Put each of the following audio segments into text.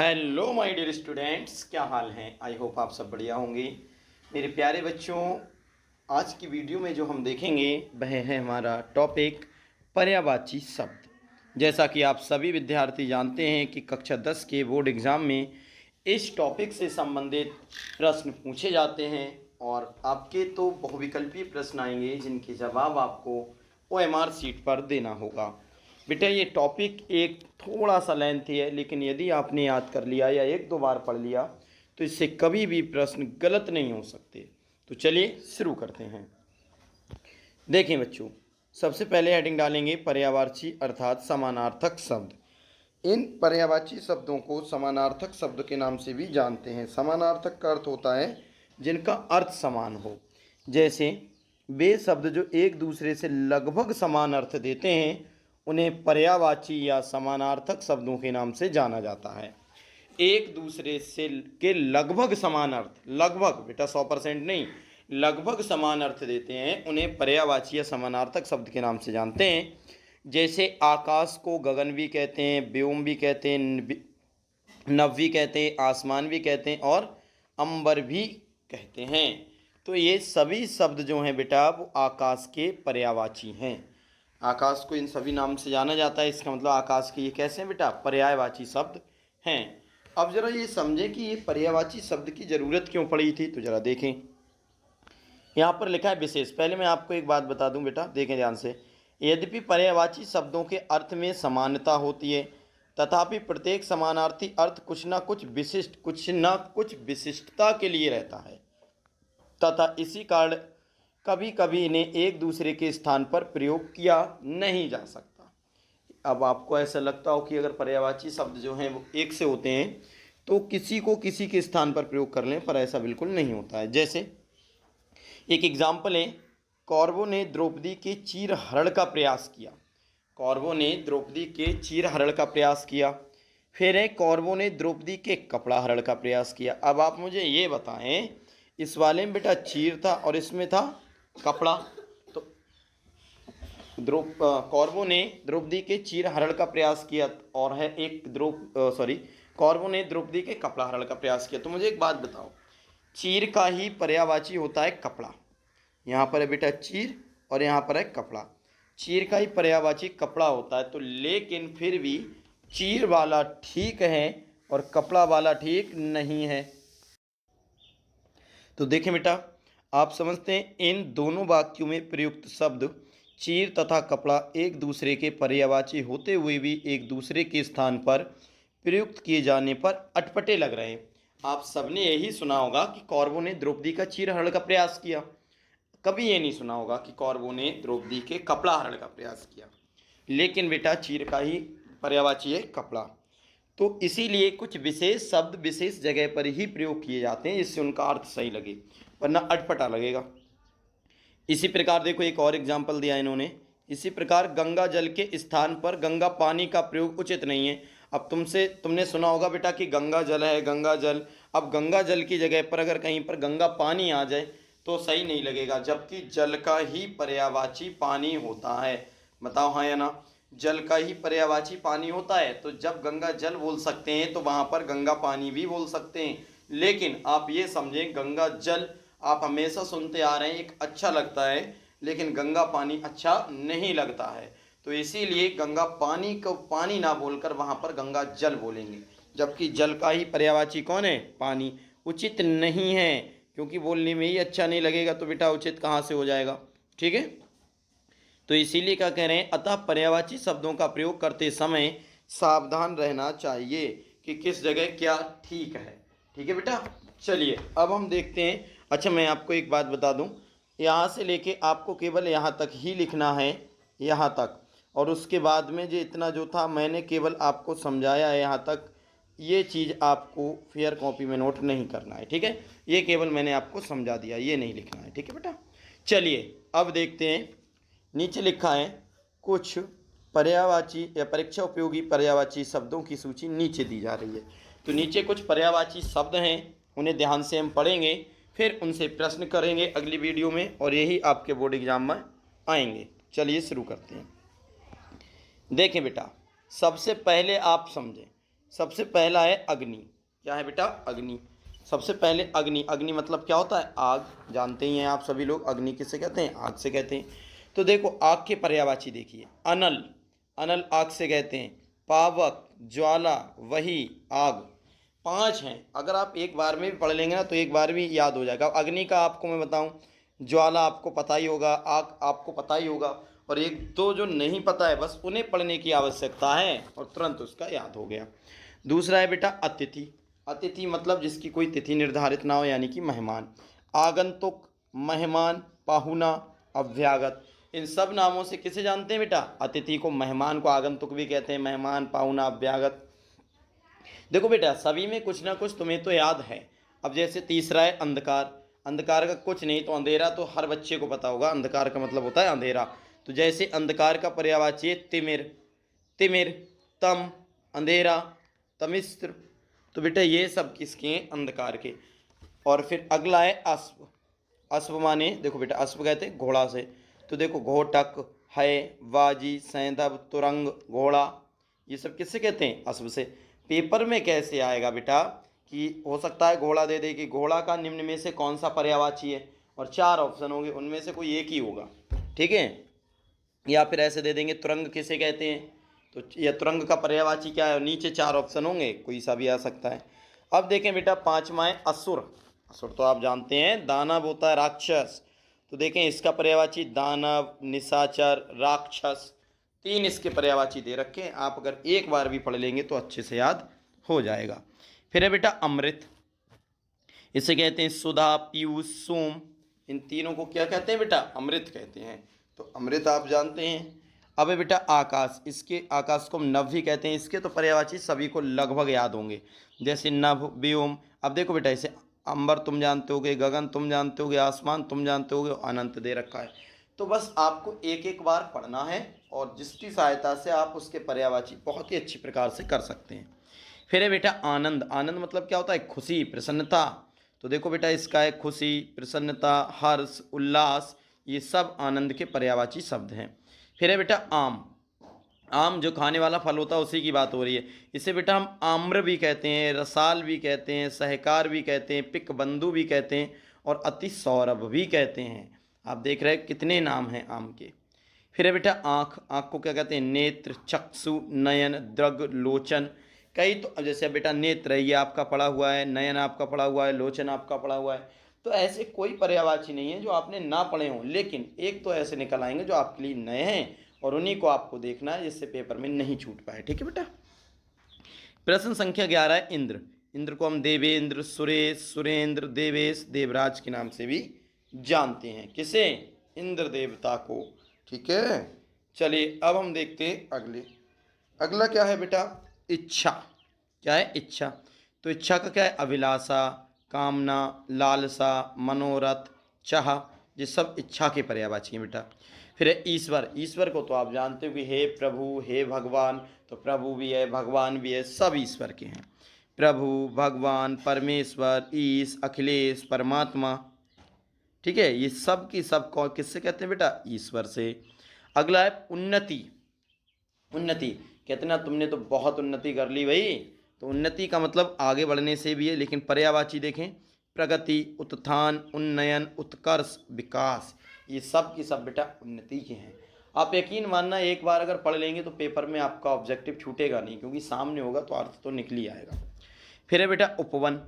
Hello my dear students, क्या हाल हैं। I hope आप सब बढ़िया होंगे। मेरे प्यारे बच्चों, आज की वीडियो में जो हम देखेंगे वह है हमारा टॉपिक पर्यायवाची शब्द। जैसा कि आप सभी विद्यार्थी जानते हैं कि कक्षा 10 के बोर्ड एग्ज़ाम में इस टॉपिक से संबंधित प्रश्न पूछे जाते हैं और आपके तो बहुविकल्पीय प्रश्न आएंगे जिनके जवाब आपको OMR शीट पर देना होगा। बेटा ये टॉपिक एक थोड़ा सा लेंथी है, लेकिन यदि आपने याद कर लिया या एक दो बार पढ़ लिया तो इससे कभी भी प्रश्न गलत नहीं हो सकते। तो चलिए शुरू करते हैं। देखें बच्चों, सबसे पहले हेडिंग डालेंगे पर्यायवाची अर्थात समानार्थक शब्द। इन पर्यायवाची शब्दों को समानार्थक शब्द के नाम से भी जानते हैं। समानार्थक का अर्थ होता है जिनका अर्थ समान हो। जैसे वे शब्द जो एक दूसरे से लगभग समान अर्थ देते हैं उन्हें पर्यायवाची या समानार्थक शब्दों के नाम से जाना जाता है। एक दूसरे से के लगभग समान अर्थ, लगभग बेटा 100% नहीं, लगभग समान अर्थ देते हैं उन्हें पर्यायवाची या समानार्थक शब्द के नाम से जानते हैं। जैसे आकाश को गगन भी कहते हैं, व्योम भी कहते हैं, नभ भी कहते हैं, आसमान भी कहते हैं और अंबर भी कहते हैं। तो ये सभी शब्द जो हैं बेटा वो आकाश के पर्यायवाची हैं। आकाश को इन सभी नाम से जाना जाता है। इसका मतलब आकाश के ये कैसे हैं बेटा, पर्यायवाची शब्द हैं। अब जरा ये समझें कि ये पर्यायवाची शब्द की ज़रूरत क्यों पड़ी थी। तो जरा देखें, यहाँ पर लिखा है विशेष। पहले मैं आपको एक बात बता दूं बेटा, देखें ध्यान से। यद्यपि पर्यायवाची शब्दों के अर्थ में समानता होती है, तथापि प्रत्येक समानार्थी अर्थ कुछ न कुछ विशिष्टता के लिए रहता है तथा इसी कारण कभी कभी इन्हें एक दूसरे के स्थान पर प्रयोग किया नहीं जा सकता। अब आपको ऐसा लगता हो कि अगर पर्यायवाची शब्द जो हैं वो एक से होते हैं तो किसी को किसी के स्थान पर प्रयोग कर लें, पर ऐसा बिल्कुल नहीं होता है। जैसे एक एग्जाम्पल है, कौरवों ने द्रौपदी के चीरहरण का प्रयास किया। कौरवों ने द्रौपदी के चीरहरण का प्रयास किया। फिर है, कौरवों ने द्रौपदी के कपड़ा हरण का प्रयास किया। अब आप मुझे ये बताएं, इस वाले में बेटा चीर था और इसमें था कपड़ा। तो कौरवों ने द्रौपदी के चीरहरण का प्रयास किया और है एक कौरवों ने द्रौपदी के कपड़ा हरण का प्रयास किया। तो मुझे एक बात बताओ, चीर का ही पर्यायवाची होता है कपड़ा। यहाँ पर है बेटा चीर और यहाँ पर है कपड़ा। चीर का ही पर्यायवाची कपड़ा होता है। तो लेकिन फिर भी चीर वाला ठीक है और कपड़ा वाला ठीक नहीं है। तो देखें बेटा, आप समझते हैं इन दोनों वाक्यों में प्रयुक्त शब्द चीर तथा कपड़ा एक दूसरे के पर्यायवाची होते हुए भी एक दूसरे के स्थान पर प्रयुक्त किए जाने पर अटपटे लग रहे हैं। आप सबने यही सुना होगा कि कौरवों ने द्रौपदी का चीरहरण का प्रयास किया। कभी ये नहीं सुना होगा कि कौरवों ने द्रौपदी के कपड़ा हरण का प्रयास किया। लेकिन बेटा चीर का ही पर्यायवाची है कपड़ा। तो इसीलिए कुछ विशेष शब्द विशेष जगह पर ही प्रयोग किए जाते हैं जिससे उनका अर्थ सही लगे, वरना अटपटा लगेगा। इसी प्रकार देखो एक और एग्जाम्पल दिया इन्होंने। इसी प्रकार गंगा जल के स्थान पर गंगा पानी का प्रयोग उचित नहीं है। अब तुमने सुना होगा बेटा कि गंगा जल है, गंगा जल। अब गंगा जल की जगह पर अगर कहीं पर गंगा पानी आ जाए तो सही नहीं लगेगा, जबकि जल का ही पर्यायवाची पानी होता है। बताओ हाँ या ना। जल का ही पर्यायवाची पानी होता है, तो जब गंगा जल बोल सकते हैं तो वहाँ पर गंगा पानी भी बोल सकते हैं। लेकिन आप ये समझें, गंगा जल आप हमेशा सुनते आ रहे हैं, एक अच्छा लगता है, लेकिन गंगा पानी अच्छा नहीं लगता है। तो इसीलिए गंगा पानी को पानी ना बोलकर वहाँ पर गंगा जल बोलेंगे, जबकि जल का ही पर्यायवाची कौन है, पानी। उचित नहीं है, क्योंकि बोलने में ही अच्छा नहीं लगेगा तो बेटा उचित कहाँ से हो जाएगा। ठीक है, तो इसीलिए क्या कह रहे हैं, अतः पर्यायवाची शब्दों का प्रयोग करते समय सावधान रहना चाहिए कि किस जगह क्या ठीक है। ठीक है बेटा, चलिए अब हम देखते हैं। अच्छा मैं आपको एक बात बता दूं, यहाँ से लेके आपको केवल यहाँ तक ही लिखना है, यहाँ तक। और उसके बाद में जो इतना जो था मैंने केवल आपको समझाया है यहाँ तक, ये चीज़ आपको फेयर कॉपी में नोट नहीं करना है। ठीक है, ये केवल मैंने आपको समझा दिया, ये नहीं लिखना है। ठीक है बेटा, चलिए अब देखते हैं। नीचे लिखा है कुछ पर्यायवाची या परीक्षा उपयोगी पर्यायवाची शब्दों की सूची नीचे दी जा रही है। तो नीचे कुछ पर्यायवाची शब्द हैं, उन्हें ध्यान से हम पढ़ेंगे, फिर उनसे प्रश्न करेंगे अगली वीडियो में, और यही आपके बोर्ड एग्जाम में आएंगे। चलिए शुरू करते हैं। देखें बेटा, सबसे पहले आप समझें, सबसे पहला है अग्नि। क्या है बेटा? अग्नि। सबसे पहले अग्नि। अग्नि मतलब क्या होता है? आग। जानते ही हैं आप सभी लोग, अग्नि किसे कहते हैं? आग से कहते हैं। तो देखो आग के पर्यायवाची देखिए, अनल। अनल आग से कहते हैं। पावक, ज्वाला, वही, आग। पांच हैं। अगर आप एक बार में भी पढ़ लेंगे ना तो एक बार भी याद हो जाएगा। अग्नि का आपको मैं बताऊं, ज्वाला आपको पता ही होगा, आग आपको पता ही होगा, और एक दो जो नहीं पता है बस उन्हें पढ़ने की आवश्यकता है और तुरंत उसका याद हो गया। दूसरा है बेटा अतिथि। अतिथि मतलब जिसकी कोई तिथि निर्धारित ना हो, यानी कि मेहमान। आगंतुक, मेहमान, पाहुना, अभ्यागत, इन सब नामों से किसे जानते हैं बेटा? अतिथि को। मेहमान को आगंतुक भी कहते हैं, मेहमान, पाहुना, अभ्यागत। देखो बेटा सभी में कुछ ना कुछ तुम्हें तो याद है। अब जैसे तीसरा है अंधकार। अंधकार का कुछ नहीं तो अंधेरा, तो हर बच्चे को पता होगा अंधकार का मतलब होता है अंधेरा। तो जैसे अंधकार का पर्यायवाची है तिमिर। तिमिर, तम, अंधेरा, तमिस्र। तो बेटा ये सब किसके हैं? अंधकार के। और फिर अगला है अश्व। अश्व माने देखो बेटा, अश्व कहते हैं घोड़ा से। तो देखो घोटक है, वाजी, सैंधव, तुरंग, घोड़ा, ये सब किससे कहते हैं? अश्व से। पेपर में कैसे आएगा बेटा कि हो सकता है घोड़ा दे दे कि घोड़ा का निम्न में से कौन सा पर्यायवाची है, और चार ऑप्शन होंगे, उनमें से कोई एक ही होगा, ठीक है। या फिर ऐसे दे देंगे तुरंग किसे कहते हैं, तो यह तुरंग का पर्यायवाची क्या है, नीचे चार ऑप्शन होंगे, कोई सा भी आ सकता है। अब देखें बेटा पांचवा है असुर। असुर तो आप जानते हैं दानव होता है, राक्षस। तो देखें इसका पर्यायवाची दानव, निशाचर, राक्षस। तीन इसके पर्यायवाची दे रखे हैं, आप अगर एक बार भी पढ़ लेंगे तो अच्छे से याद हो जाएगा। फिर है बेटा अमृत। इसे कहते हैं सुधा, पीयूष, सोम। इन तीनों को क्या कहते हैं बेटा? अमृत कहते हैं। तो अमृत आप जानते हैं। अब है बेटा आकाश। इसके आकाश को हम नभ भी कहते हैं। इसके तो पर्यायवाची सभी को लगभग याद होंगे, जैसे नभ, व्योम। अब देखो बेटा इसे अंबर तुम जानते होगे, गगन तुम जानते होगे, आसमान तुम जानते होगे, अनंत दे रखा है। तो बस आपको एक एक बार पढ़ना है और जिसकी सहायता से आप उसके पर्यायवाची बहुत ही अच्छी प्रकार से कर सकते हैं। फिर है बेटा आनंद। आनंद मतलब क्या होता है? खुशी, प्रसन्नता। तो देखो बेटा इसका है खुशी, प्रसन्नता, हर्ष, उल्लास, ये सब आनंद के पर्यायवाची शब्द हैं। फिर है बेटा आम। आम जो खाने वाला फल होता है उसी की बात हो रही है। इसे बेटा हम आम्र भी कहते हैं, रसाल भी कहते हैं, सहकार भी कहते हैं, पिक बंधु भी कहते हैं, और अति सौरभ भी कहते हैं। आप देख रहे हैं कितने नाम हैं आम के। फिर है बेटा आँख। आँख को क्या कहते हैं? नेत्र, चक्षु, नयन, दृग, लोचन। कई तो अब जैसे बेटा नेत्र है ये आपका पढ़ा हुआ है, नयन आपका पढ़ा हुआ है, लोचन आपका पढ़ा हुआ है। तो ऐसे कोई पर्यायवाची नहीं है जो आपने ना पढ़े हों, लेकिन एक तो ऐसे निकल आएंगे जो आपके लिए नए हैं और उन्हीं को आपको देखना है जिससे पेपर में नहीं छूट पाए, ठीक है बेटा। प्रश्न संख्या 11 है इंद्र। इंद्र को हम देवेंद्र, सुरेश, सुरेंद्र, देवेश, देवराज के नाम से भी जानते हैं। किसे? इंद्र देवता को, ठीक है। चलिए अब हम देखते हैं अगले। अगला क्या है बेटा? इच्छा। क्या है? इच्छा। तो इच्छा का क्या है? अभिलाषा, कामना, लालसा, मनोरथ, चाह, ये सब इच्छा के पर्यायवाची हैं बेटा। फिर है ईश्वर। ईश्वर को तो आप जानते हो कि हे प्रभु, हे भगवान। तो प्रभु भी है, भगवान भी है, सब ईश्वर के हैं। प्रभु, भगवान, परमेश्वर, ईश, अखिलेश, परमात्मा, ठीक है। ये सब की सब कौन किससे कहते हैं बेटा? ईश्वर से। अगला है उन्नति। उन्नति कहते ना तुमने तो बहुत उन्नति कर ली भाई। तो उन्नति का मतलब आगे बढ़ने से भी है, लेकिन पर्यायवाची देखें, प्रगति, उत्थान, उन्नयन, उत्कर्ष, विकास, ये सब की सब बेटा उन्नति के हैं। आप यकीन मानना एक बार अगर पढ़ लेंगे तो पेपर में आपका ऑब्जेक्टिव छूटेगा नहीं, क्योंकि सामने होगा तो अर्थ तो निकल ही आएगा। फिर है बेटा उपवन।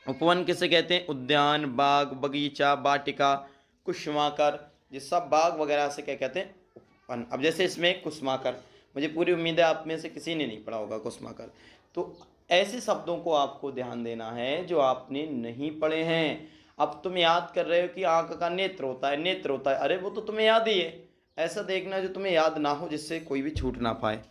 उपवन किसे कहते हैं? उद्यान, बाग, बगीचा, वाटिका, कुसुमाकर, ये सब बाग वगैरह से क्या कहते हैं? उपवन। अब जैसे इसमें कुसुमाकर, मुझे पूरी उम्मीद है आप में से किसी ने नहीं पढ़ा होगा कुसुमाकर। तो ऐसे शब्दों को आपको ध्यान देना है जो आपने नहीं पढ़े हैं। अब तुम याद कर रहे हो कि आंख का नेत्र होता है, नेत्र होता है, अरे वो तो तुम्हें याद ही है। ऐसा देखना जो तुम्हें याद ना हो, जिससे कोई भी छूट ना पाए।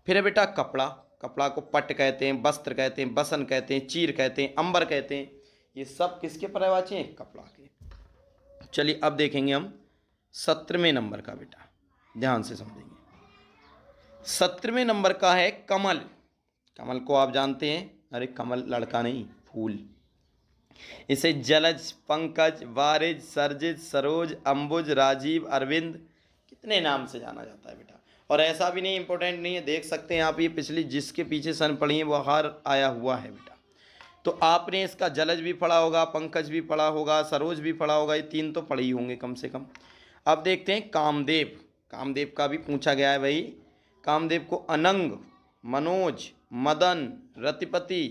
फिर है बेटा कपड़ा। कपड़ा को पट कहते हैं, वस्त्र कहते हैं, बसन कहते हैं, चीर कहते हैं, अंबर कहते हैं। ये सब किसके पर्यायवाची हैं? कपड़ा के। चलिए अब देखेंगे हम 17वें नंबर का बेटा, ध्यान से समझेंगे। 17वें नंबर का है कमल। कमल को आप जानते हैं, अरे कमल लड़का नहीं, फूल। इसे जलज, पंकज, वारिज, सरजित, सरोज, अंबुज, राजीव, अरविंद, कितने नाम से जाना जाता है बेटा। और ऐसा भी नहीं, इंपॉर्टेंट नहीं है, देख सकते हैं आप, ये पिछली जिसके पीछे सन पड़ी है वो हार आया हुआ है बेटा। तो आपने इसका जलज भी पढ़ा होगा, पंकज भी पढ़ा होगा, सरोज भी पढ़ा होगा, ये 3 तो पढ़े ही होंगे कम से कम। अब देखते हैं कामदेव। कामदेव का भी पूछा गया है भाई। कामदेव को अनंग, मनोज, मदन, रतिपति,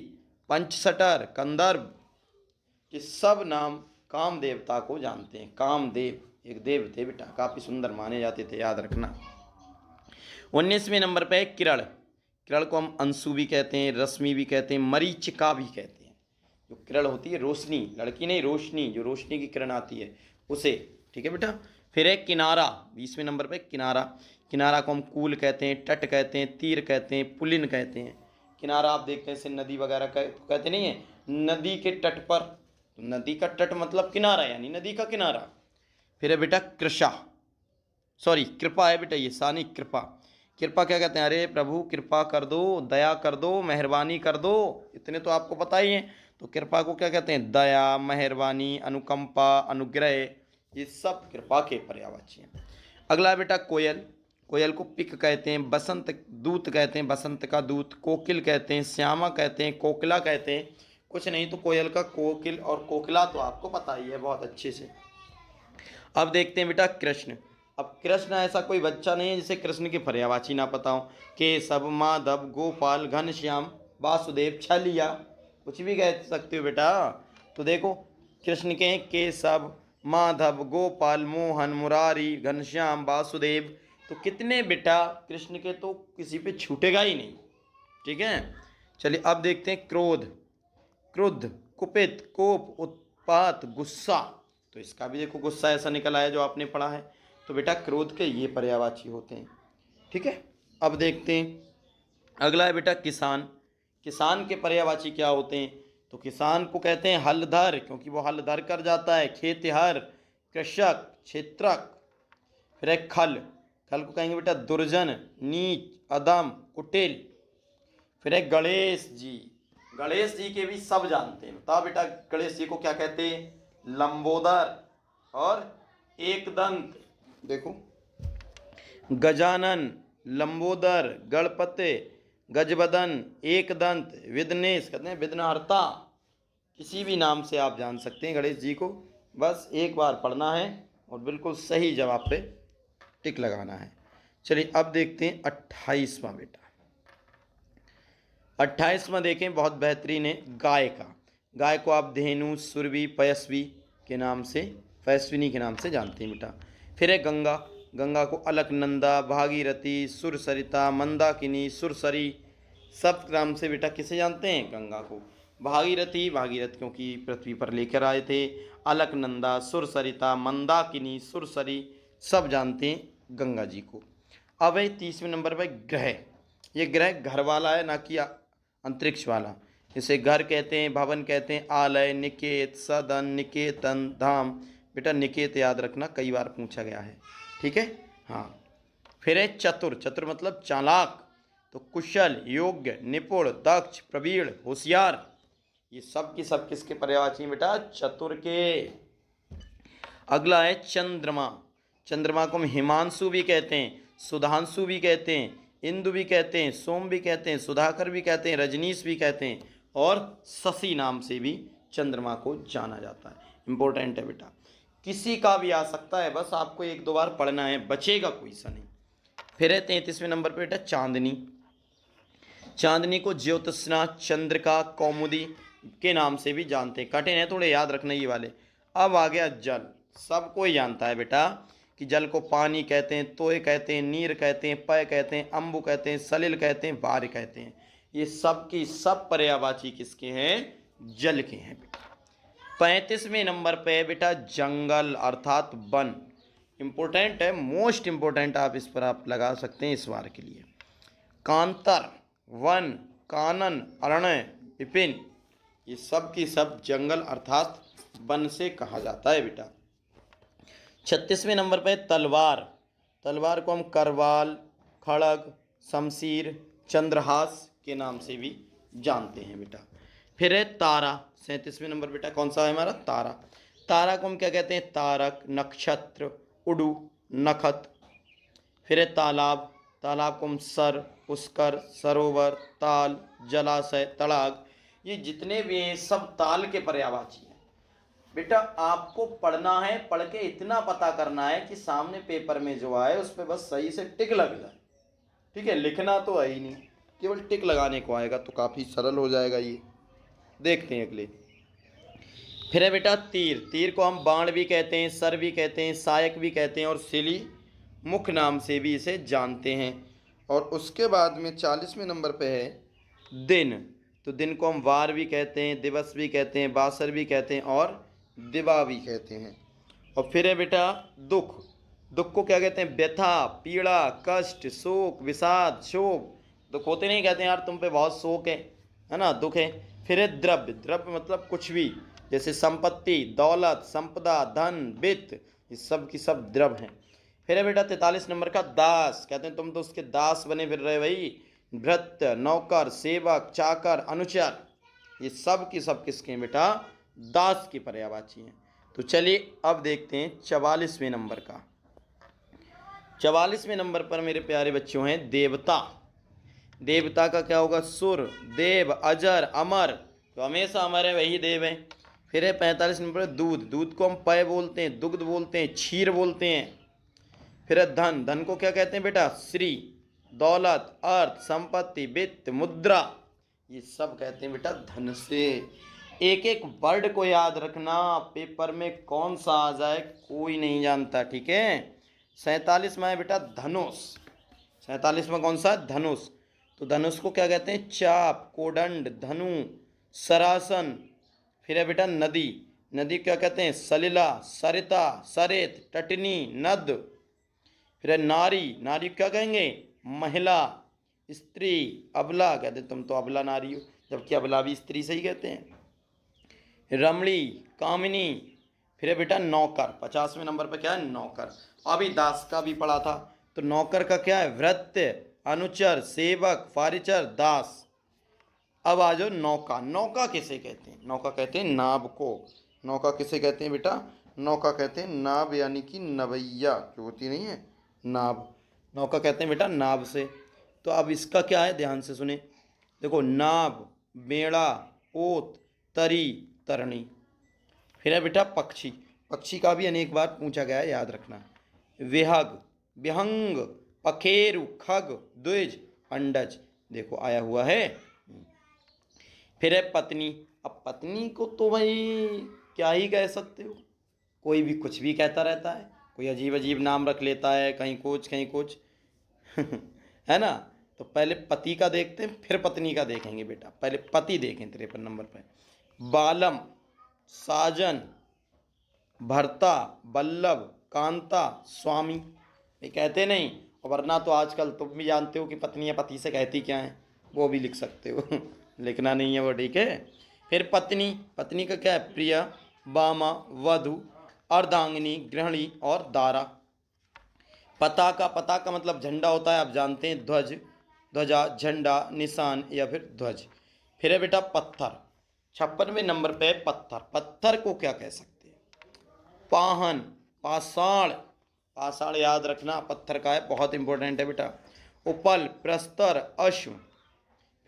पंचसटर, कंदर्प, ये सब नाम काम देवता को जानते हैं। कामदेव एक देव थे बेटा, काफ़ी सुंदर माने जाते थे, याद रखना। 19वें नंबर पे है किरण। किरण को हम अंशु भी कहते हैं, रश्मि भी कहते हैं, मरीचिका भी कहते हैं। जो किरण होती है रोशनी, लड़की नहीं रोशनी, जो रोशनी की किरण आती है उसे, ठीक है बेटा। फिर है किनारा, 20वें नंबर पे किनारा। किनारा को हम कूल कहते हैं, तट कहते हैं, तीर कहते हैं, पुलिन कहते हैं। किनारा आप देखते हैं जैसे नदी वगैरह कहते नहीं है, नदी के तट पर, तो नदी का तट मतलब किनारा, यानी नदी का किनारा। फिर है बेटा कृषा, सॉरी कृपा है बेटा, ये सानी कृपा। कृपा क्या कहते हैं? अरे प्रभु कृपा कर दो, दया कर दो, मेहरबानी कर दो, इतने तो आपको पता ही है। तो कृपा को क्या कहते हैं? दया, मेहरबानी, अनुकंपा, अनुग्रह, ये सब कृपा के पर्यायवाची हैं। अगला बेटा कोयल। कोयल को पिक कहते हैं, बसंत दूत कहते हैं, बसंत का दूत, कोकिल कहते हैं, श्यामा कहते हैं, कोकिला कहते हैं। कुछ नहीं तो कोयल का कोकिल और कोकिला तो आपको पता ही है बहुत अच्छे से। अब देखते हैं बेटा कृष्ण। अब कृष्ण ऐसा कोई बच्चा नहीं है जिसे कृष्ण की पर्यायवाची ना पता हो। केशव, माधव, गोपाल, घनश्याम, वासुदेव, छलिया, कुछ भी कह सकते हो बेटा। तो देखो कृष्ण के हैं केशव, माधव, गोपाल, मोहन, मुरारी, घनश्याम, वासुदेव। तो कितने बेटा कृष्ण के, तो किसी पे छूटेगा ही नहीं, ठीक है। चलिए अब देखते हैं क्रोध। क्रुद्ध, कुपित, कोप, उत्पात, गुस्सा। तो इसका भी देखो गुस्सा ऐसा निकला है जो आपने पढ़ा है। तो बेटा क्रोध के ये पर्यायवाची होते हैं, ठीक है। अब देखते हैं अगला है बेटा किसान। किसान के पर्यायवाची क्या होते हैं? तो किसान को कहते हैं हलधर, क्योंकि वो हल धर कर जाता है। खेतिहर, कृषक, क्षेत्रक। फिर है खल। खल को कहेंगे बेटा दुर्जन, नीच, अधम, कुटिल। फिर है गणेश जी। गणेश जी के भी सब जानते हैं, बताओ बेटा गणेश जी को क्या कहते हैं? लंबोदर और एकदंत। देखो गजानन, लंबोदर, गणपति, गजबदन, एकदंत, विघ्नेश कहते हैं विघ्नहर्ता। किसी भी नाम से आप जान सकते हैं गणेश जी को, बस एक बार पढ़ना है और बिल्कुल सही जवाब पे टिक लगाना है। चलिए अब देखते हैं 28वां बेटा। 28वां देखें, बहुत बेहतरीन है, गाय का। गाय को आप धेनु, सुरभि, पयस्वी के नाम से, पयस्विनी के नाम से जानते हैं बेटा। फिर है गंगा। गंगा को अलकनंदा, भागीरथी, सुरसरिता, मंदाकिनी, सुरसरी, सब नाम से बेटा किसे जानते हैं? गंगा को। भागीरथी, भागीरथ क्योंकि पृथ्वी पर लेकर आए थे। अलकनंदा, सुरसरिता, मंदाकिनी, सुरसरी, सब जानते हैं गंगा जी को। अब है 30वें नंबर पर ग्रह। ये ग्रह घर वाला है, ना कि अंतरिक्ष वाला। इसे घर कहते हैं, भवन कहते हैं, आलय, निकेत, सदन, निकेतन, धाम। बेटा निकेत याद रखना, कई बार पूछा गया है, ठीक है। हाँ फिर है चतुर। चतुर मतलब चालाक। तो कुशल, योग्य, निपुण, दक्ष, प्रवीण, होशियार, ये सब की सब किसके पर्यायवाची हैं बेटा? चतुर के। अगला है चंद्रमा। चंद्रमा को हम हिमांशु भी कहते हैं, सुधांशु भी कहते हैं, इंदु भी कहते हैं, सोम भी कहते हैं, सुधाकर भी कहते हैं, रजनीश भी कहते हैं, और शशि नाम से भी चंद्रमा को जाना जाता है। इंपॉर्टेंट है बेटा, किसी का भी आ सकता है, बस आपको 1-2 बार पढ़ना है, बचेगा कोई सा नहीं। फिर है 33वें नंबर पर बेटा चांदनी। चांदनी को ज्योत्सना, चंद्रिका, कौमुदी के नाम से भी जानते हैं। कठिन है थोड़े, याद रखना ये वाले। अब आ गया जल। सब कोई जानता है बेटा कि जल को पानी कहते हैं, तोय कहते हैं, नीर कहते हैं, पय कहते हैं, अम्बु कहते हैं, सलिल कहते हैं, बार कहते हैं। ये सब की सब पर्यायवाची किसके हैं? जल के हैं बेटा। 35वें नंबर पे बेटा जंगल अर्थात वन। इंपॉर्टेंट है, मोस्ट इंपॉर्टेंट, आप इस पर आप लगा सकते हैं इस बार के लिए। कांतर, वन, कानन, अरण्य, विपिन, ये सब की सब जंगल अर्थात वन से कहा जाता है बेटा। 36वें नंबर पे तलवार। तलवार को हम करवाल, खड़ग, शमशीर, चंद्रहास के नाम से भी जानते हैं बेटा। फिर है तारा। 37वें नंबर बेटा कौन सा है हमारा? तारा। तारा को हम क्या कहते हैं? तारक, नक्षत्र, उडु, नखत। फिर है तालाब। तालाब को हम सर, पुष्कर, सरोवर, ताल, जलाशय, तड़ाग, ये जितने भी हैं सब ताल के पर्यायवाची हैं। बेटा आपको पढ़ना है, पढ़ के इतना पता करना है कि सामने पेपर में जो आए उस पर बस सही से टिक लग जाए। ठीक है, लिखना तो है ही नहीं, केवल टिक लगाने को आएगा तो काफ़ी सरल हो जाएगा ये। देखते हैं अगले। फिर है बेटा तीर। तीर को हम बाण भी कहते हैं, सर भी कहते हैं, सहायक भी कहते हैं और सिली मुख नाम से भी इसे जानते हैं। और उसके बाद में 40वें नंबर पे है दिन। तो दिन को हम वार भी कहते हैं, दिवस भी कहते हैं, बासर भी कहते हैं और दिवा भी कहते हैं। और फिर है बेटा दुख। दुख को क्या कहते हैं? व्यथा, पीड़ा, कष्ट, शोक, विषाद, क्षोभ। दुख होते नहीं, कहते हैं यार तुम पे बहुत शोक है ना, दुख है। फिर है द्रव्य। द्रव्य मतलब कुछ भी, जैसे संपत्ति, दौलत, संपदा, धन, वित्त, ये सब की सब द्रव्य हैं। फिर है बेटा 43 नंबर का दास। कहते हैं तुम तो उसके दास बने फिर रहे भाई। भृत्य, नौकर, सेवक, चाकर, अनुचर, ये सब की सब किसके हैं बेटा? दास की पर्यायवाची हैं। तो चलिए अब देखते हैं 44वें नंबर का। 44वें नंबर पर मेरे प्यारे बच्चों हैं देवता। देवता का क्या होगा? सुर, देव, अजर, अमर, तो हमेशा अमर है वही देव है। फिर है 45 नंबर पर दूध। दूध को हम पय बोलते हैं, दुग्ध बोलते हैं, क्षीर बोलते हैं। फिर है धन। धन को क्या कहते हैं बेटा? श्री, दौलत, अर्थ, संपत्ति, वित्त, मुद्रा, ये सब कहते हैं बेटा धन से। एक एक वर्ड को याद रखना, पेपर में कौन सा आ जाए कोई नहीं जानता। ठीक है। 47 में है बेटा धनुष। 47 में कौन सा? धनुष। तो धनुष को क्या कहते हैं? चाप, कोदंड, धनु, सरासन। फिर है बेटा नदी। नदी क्या कहते हैं? सलिला, सरिता, सरित, टटनी, नद। फिर है नारी। नारी क्या कहेंगे? महिला, स्त्री, अबला, कहते हैं तुम तो अबला नारी हो, जबकि अबला भी स्त्री से ही कहते हैं। रमणी, कामिनी। फिर है बेटा नौकर। 50वें नंबर पर क्या है? नौकर। अभी दास का भी पढ़ा था, तो नौकर का क्या है? भृत्य, अनुचर, सेवक, फारिचर, दास। अब आ जाओ नौका। नौका किसे कहते हैं? नौका कहते हैं नाव को। नौका किसे कहते हैं बेटा? नौका कहते हैं नाव, यानी कि नवैया जो होती नहीं है, नाव। नौका कहते हैं बेटा नाव से। तो अब इसका क्या है, ध्यान से सुने। देखो नाव, बेड़ा, ओत, तरी, तरणी। फिर है बेटा पक्षी। पक्षी का भी अनेक बार पूछा गया है, याद रखना। विहग, विहंग, पखेरु, खग, द्विज, अंडज, देखो आया हुआ है। फिर है पत्नी। अब पत्नी को तो भाई क्या ही कह सकते हो, कोई भी कुछ भी कहता रहता है, कोई अजीब अजीब नाम रख लेता है, कहीं कुछ कहीं कुछ है ना। तो पहले पति का देखते हैं, फिर पत्नी का देखेंगे बेटा। पहले पति देखें 53 नंबर पर। बालम, साजन, भर्ता, बल्लभ, कांता, स्वामी। ये कहते नहीं, और वरना तो आजकल तुम भी जानते हो कि पत्नियां पति से कहती क्या है, वो भी लिख सकते हो लिखना नहीं है वो, ठीक है। फिर पत्नी। पत्नी का क्या है? प्रिया, बामा, वधु, अर्धांगिनी, गृहिणी और दारा। पताका। पताका मतलब झंडा होता है, आप जानते हैं। ध्वज, ध्वजा, झंडा, निशान या फिर ध्वज। फिर है बेटा पत्थर। 56वें नंबर पे पत्थर। पत्थर को क्या कह सकते हैं? पाहन, पाषाण। पाषाण याद रखना पत्थर का है, बहुत इंपॉर्टेंट है बेटा। उपल, प्रस्तर, अश्व।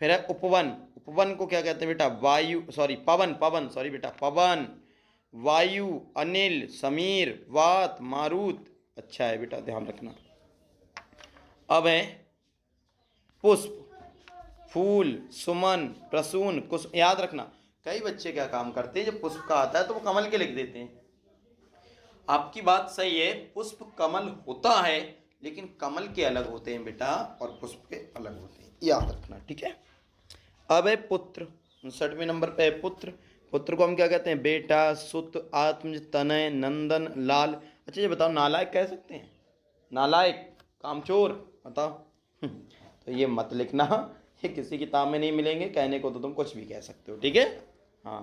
फिर है उपवन। उपवन को क्या कहते हैं बेटा? वायु, सॉरी पवन, पवन, सॉरी बेटा पवन, वायु, अनिल, समीर, वात, मारुत। अच्छा है बेटा, ध्यान रखना। अब है पुष्प, फूल, सुमन, प्रसून, कुसुम। याद रखना कई बच्चे क्या काम करते हैं, जब पुष्प का आता है तो वो कमल के लिख देते हैं। आपकी बात सही है, पुष्प कमल होता है, लेकिन कमल के अलग होते हैं बेटा और पुष्प के अलग होते हैं, याद रखना। ठीक है। अब है पुत्र। 59वें नंबर पे है पुत्र। पुत्र को हम क्या कहते हैं? बेटा, सुत, आत्मज, तनय, नंदन, लाल। अच्छा ये बताओ, नालायक कह सकते हैं? नालायक, कामचोर, बताओ तो ये मत लिखना, ये किसी किताब में नहीं मिलेंगे। कहने को तो तुम कुछ भी कह सकते हो, ठीक है। हाँ।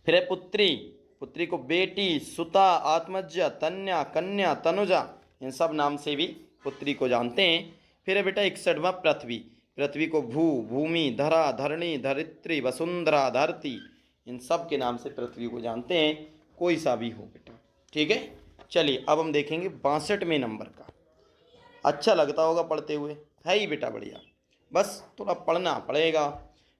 फिर है पुत्री। पुत्री को बेटी, सुता, आत्मजा, तन्या, कन्या, तनुजा, इन सब नाम से भी पुत्री को जानते हैं। फिर है बेटा 61वां पृथ्वी। पृथ्वी को भू, भूमि, धरा, धरणी, धरित्री, वसुंधरा, धरती, इन सब के नाम से पृथ्वी को जानते हैं, कोई सा भी हो बेटा। ठीक है। चलिए अब हम देखेंगे 62वें नंबर का। अच्छा लगता होगा पढ़ते हुए, है ही बेटा बढ़िया, बस थोड़ा पढ़ना पड़ेगा।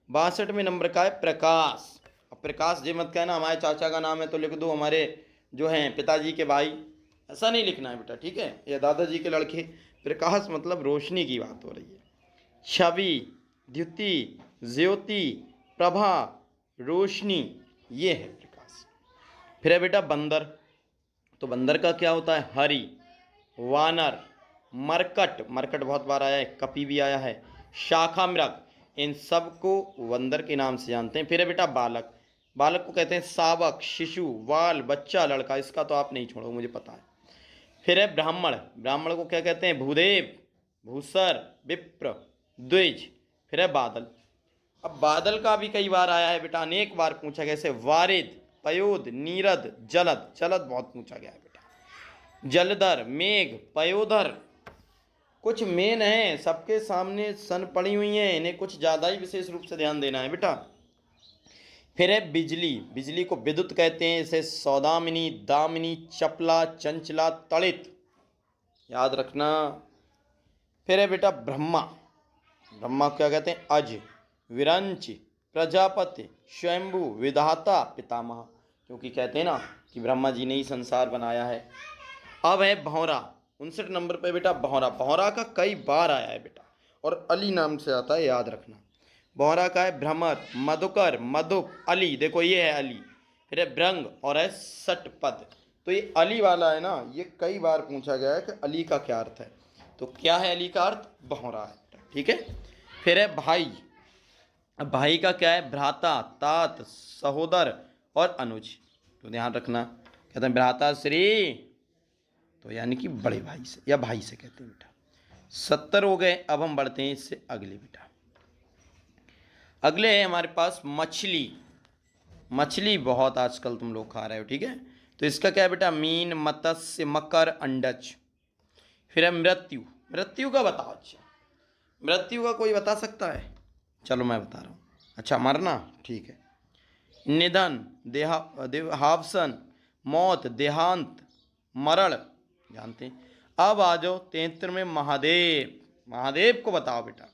62वें नंबर का है प्रकाश। अब प्रकाश जी मत कहना हमारे चाचा का नाम है तो लिख दो हमारे जो हैं पिताजी के भाई, ऐसा नहीं लिखना है बेटा, ठीक है, या दादाजी के लड़के। प्रकाश मतलब रोशनी की बात हो रही है। छवि, द्युति, ज्योति, प्रभा, रोशनी, ये है प्रकाश। फिर है बेटा बंदर। तो बंदर का क्या होता है? हरि, वानर, मरकट, मरकट बहुत बार आया है, कपि भी आया है, शाखा मृग, इन सब को बंदर के नाम से जानते हैं। फिर है बेटा बालक। बालक को कहते हैं शावक, शिशु, बाल, बच्चा, लड़का, इसका तो आप नहीं छोड़ो, मुझे पता है। फिर है ब्राह्मण। ब्राह्मण को क्या कहते हैं? भूदेव, भूसर, विप्र, द्विज। फिर है बादल। अब बादल का भी कई बार आया है बेटा, अनेक बार पूछा गया, जैसे वारिद, पयोद, नीरद, जलद, जलद बहुत पूछा गया है बेटा, जलधर, मेघ, पयोधर। कुछ मेन हैं, सबके सामने सन पड़ी हुई हैं, इन्हें कुछ ज़्यादा ही विशेष रूप से ध्यान देना है बेटा। फिर है बिजली। बिजली को विद्युत कहते हैं, इसे सौदामिनी, दामिनी, चपला, चंचला, तड़ित, याद रखना। फिर है बेटा ब्रह्मा। ब्रह्मा को क्या कहते हैं? अज, विरंच, प्रजापति, स्वयंभू, विधाता, पितामह, क्योंकि कहते हैं ना कि ब्रह्मा जी ने ही संसार बनाया है। अब है भौरा। 59 नंबर पे बेटा भौरा। भौरा का कई बार आया है बेटा, और अली नाम से आता है, याद रखना। भौरा का है भ्रमर, मधुकर, मधुप, अली, देखो ये है अली। फिर है भृंग और है सटपद। तो ये अली वाला है ना, ये कई बार पूछा गया है कि अली का क्या अर्थ है। तो क्या है अली का अर्थ? भौरा है, ठीक है। फिर है भाई। अब भाई का क्या है? भ्राता, तात, सहोदर और अनुज। तो ध्यान रखना, कहते हैं भ्राता श्री, तो यानी कि बड़े भाई से या भाई से कहते हैं बेटा। 70 हो गए। अब हम बढ़ते हैं इससे अगले बेटा। अगले है हमारे पास मछली। मछली बहुत आजकल तुम लोग खा रहे हो, ठीक है। तो इसका क्या है बेटा? मीन, मत्स्य, मकर, अंडज। फिर है मृत्यु। मृत्यु का बताओ। अच्छा, मृत्यु का कोई बता सकता है? चलो मैं बता रहा हूँ। अच्छा, मरना, ठीक है। निधन, देहावसन, मौत, देहांत, मरण, जानते हैं। अब आ जाओ 73 में महादेव। महादेव को बताओ बेटा।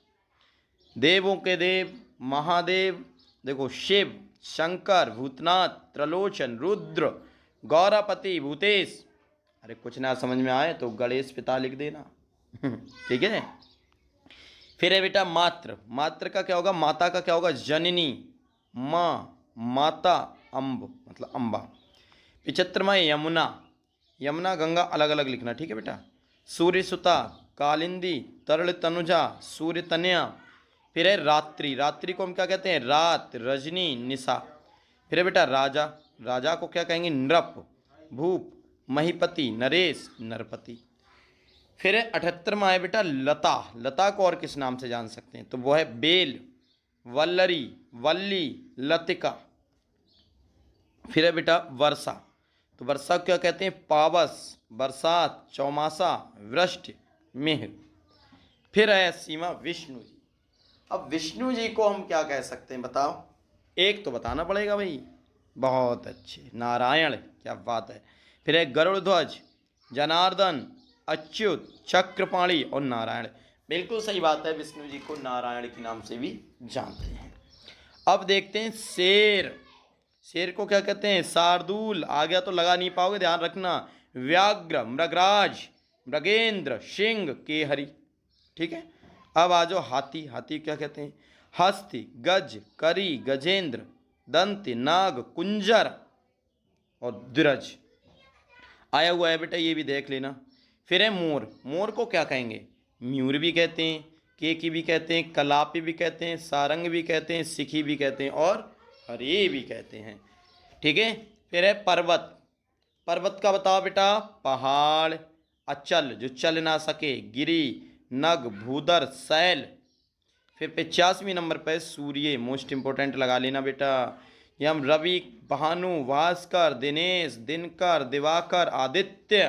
देवों के देव महादेव, देखो शिव, शंकर, भूतनाथ, त्रिलोचन, रुद्र, गौरापति, भूतेश। अरे कुछ ना समझ में आए तो गणेश पिता लिख देना ठीक है। फिर है बेटा मात्र। मात्र का क्या होगा? माता का क्या होगा? जननी, माँ, माता, अम्ब मतलब अम्बा। 75 में यमुना। यमुना गंगा अलग अलग लिखना, ठीक है बेटा। सूर्य सुता, कालिंदी, तरल तनुजा, सूर्य तनया। फिर है रात्रि। रात्रि को हम क्या कहते हैं? रात, रजनी, निशा। फिर है बेटा राजा। राजा को क्या कहेंगे? नृप, भूप, महीपति, नरेश, नरपति। फिर है 78 में आए बेटा लता। लता को और किस नाम से जान सकते हैं? तो वो है बेल, वल्लरी, वल्ली, लतिका। फिर है बेटा वर्षा। तो वर्षा को क्या कहते हैं? पावस, बरसात, चौमासा, वृष्टि, मेघ। फिर है सीमा विष्णु जी। अब विष्णु जी को हम क्या कह सकते हैं बताओ? एक तो बताना पड़ेगा भाई। बहुत अच्छे, नारायण, क्या बात है। फिर है गरुड़ध्वज, जनार्दन, अच्युत, चक्रपाणी और नारायण। बिल्कुल सही बात है, विष्णु जी को नारायण के नाम से भी जानते हैं। अब देखते हैं शेर। शेर को क्या कहते हैं? शार्दूल, आ गया तो लगा नहीं पाओगे, ध्यान रखना। व्याघ्र, मृगराज, मृगेंद्र, सिंह, केहरी, ठीक है। अब आ जाओ हाथी। हाथी क्या कहते हैं? हस्ती, गज, करी, गजेंद्र, दंत, नाग, कुंजर और द्विरज। आया हुआ है बेटा, ये भी देख लेना। फिर है मोर। मोर को क्या कहेंगे? म्यूर भी कहते हैं, केकी भी कहते हैं, कलापी भी कहते हैं, सारंग भी कहते हैं, सिखी भी कहते हैं और हरे भी कहते हैं, ठीक है। फिर है पर्वत। पर्वत का बताओ बेटा। पहाड़, अचल जो चल ना सके, गिरी, नग, भूदर, शैल। फिर 85वें नंबर पर सूर्य, मोस्ट इंपोर्टेंट लगा लेना बेटा। ये हम रवि, भानु, भास्कर, दिनेश, दिनकर, दिवाकर, आदित्य।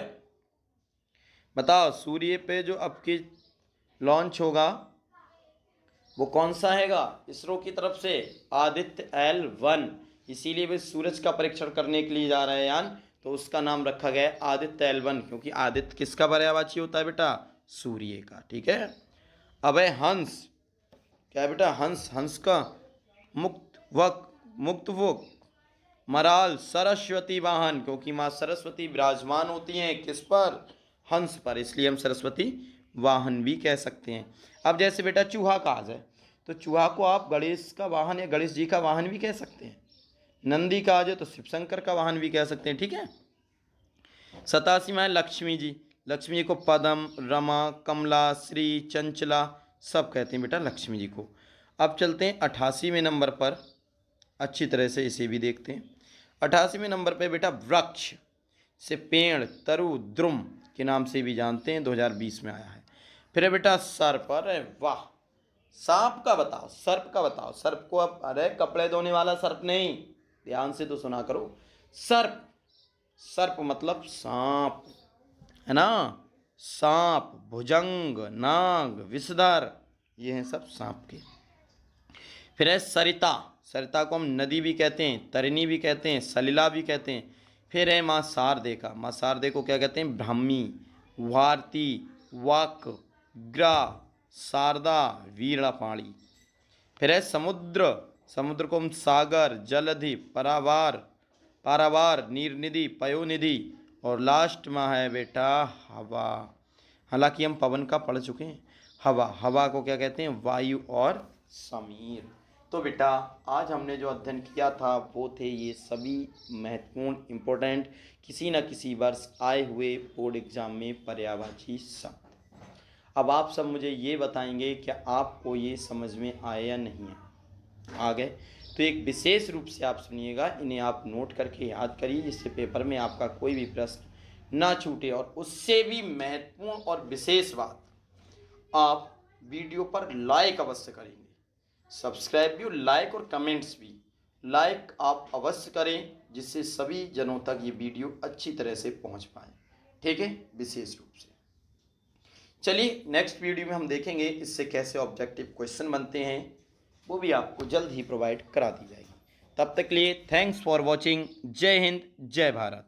बताओ सूर्य पे जो अब की लॉन्च होगा वो कौन सा हैगा? इसरो की तरफ से आदित्य L1। इसीलिए वे सूरज का परीक्षण करने के लिए जा रहे हैं यान, तो उसका नाम रखा गया है आदित्य L1, क्योंकि आदित्य किसका पर्यायवाची होता है बेटा? सूर्य का। ठीक है। अब है हंस। क्या है बेटा? हंस। हंस का मुक्त वक मराल सरस्वती वाहन, क्योंकि माँ सरस्वती विराजमान होती हैं किस पर? हंस पर, इसलिए हम सरस्वती वाहन भी कह सकते हैं। अब जैसे बेटा चूहा काज है, तो चूहा को आप गणेश का वाहन या गणेश जी का वाहन भी कह सकते हैं। नंदी काज है तो शिव शंकर का वाहन भी कह सकते हैं। ठीक है। 87 में है लक्ष्मी जी। लक्ष्मी जी को पदम, रमा, कमला, श्री, चंचला सब कहते हैं बेटा लक्ष्मी जी को। अब चलते हैं 88वें नंबर पर, अच्छी तरह से इसे भी देखते हैं। 88वें नंबर पे बेटा वृक्ष से पेड़, तरु, द्रुम के नाम से भी जानते हैं, 2020 में आया है। फिर है बेटा सर्प। अरे वाह! सांप का बताओ, सर्प का बताओ। सर्प को अब, अरे कपड़े धोने वाला सर्प नहीं, ध्यान से तो सुना करो। सर्प, सर्प मतलब सांप, है ना? सांप, भुजंग, नाग, विषधर, ये हैं सब सांप के। फिर है सरिता। सरिता को हम नदी भी कहते हैं, तरिणी भी कहते हैं, सलिला भी कहते हैं। फिर है माँ शारदे का। माँ शारदे को क्या कहते हैं? ब्राह्मी, भारती, वाक, ग्रा, शारदा, वीणापाणी। फिर है समुद्र। समुद्र को हम सागर, जलधि, पारावार, पारावार, नीरनिधि, पयोनिधि, और लास्ट में है बेटा हवा। हालांकि हम पवन का पढ़ चुके हैं। हवा, हवा को क्या कहते हैं? वायु और समीर। तो बेटा आज हमने जो अध्ययन किया था वो थे ये सभी महत्वपूर्ण, इम्पोर्टेंट, किसी न किसी वर्ष आए हुए बोर्ड एग्जाम में पर्यायवाची शब्द। अब आप सब मुझे ये बताएंगे क्या आपको ये समझ में आए या नहीं है? आ गए? तो एक विशेष रूप से आप सुनिएगा, इन्हें आप नोट करके याद करिए, जिससे पेपर में आपका कोई भी प्रश्न ना छूटे। और उससे भी महत्वपूर्ण और विशेष बात, आप वीडियो पर लाइक अवश्य करेंगे, सब्सक्राइब भी, लाइक और कमेंट्स भी। लाइक आप अवश्य करें, जिससे सभी जनों तक ये वीडियो अच्छी तरह से पहुंच पाए। ठीक है, विशेष रूप से। चलिए नेक्स्ट वीडियो में हम देखेंगे इससे कैसे ऑब्जेक्टिव क्वेश्चन बनते हैं, वो भी आपको जल्द ही प्रोवाइड करा दी जाएगी। तब तक के लिए थैंक्स फॉर वॉचिंग। जय हिंद, जय भारत।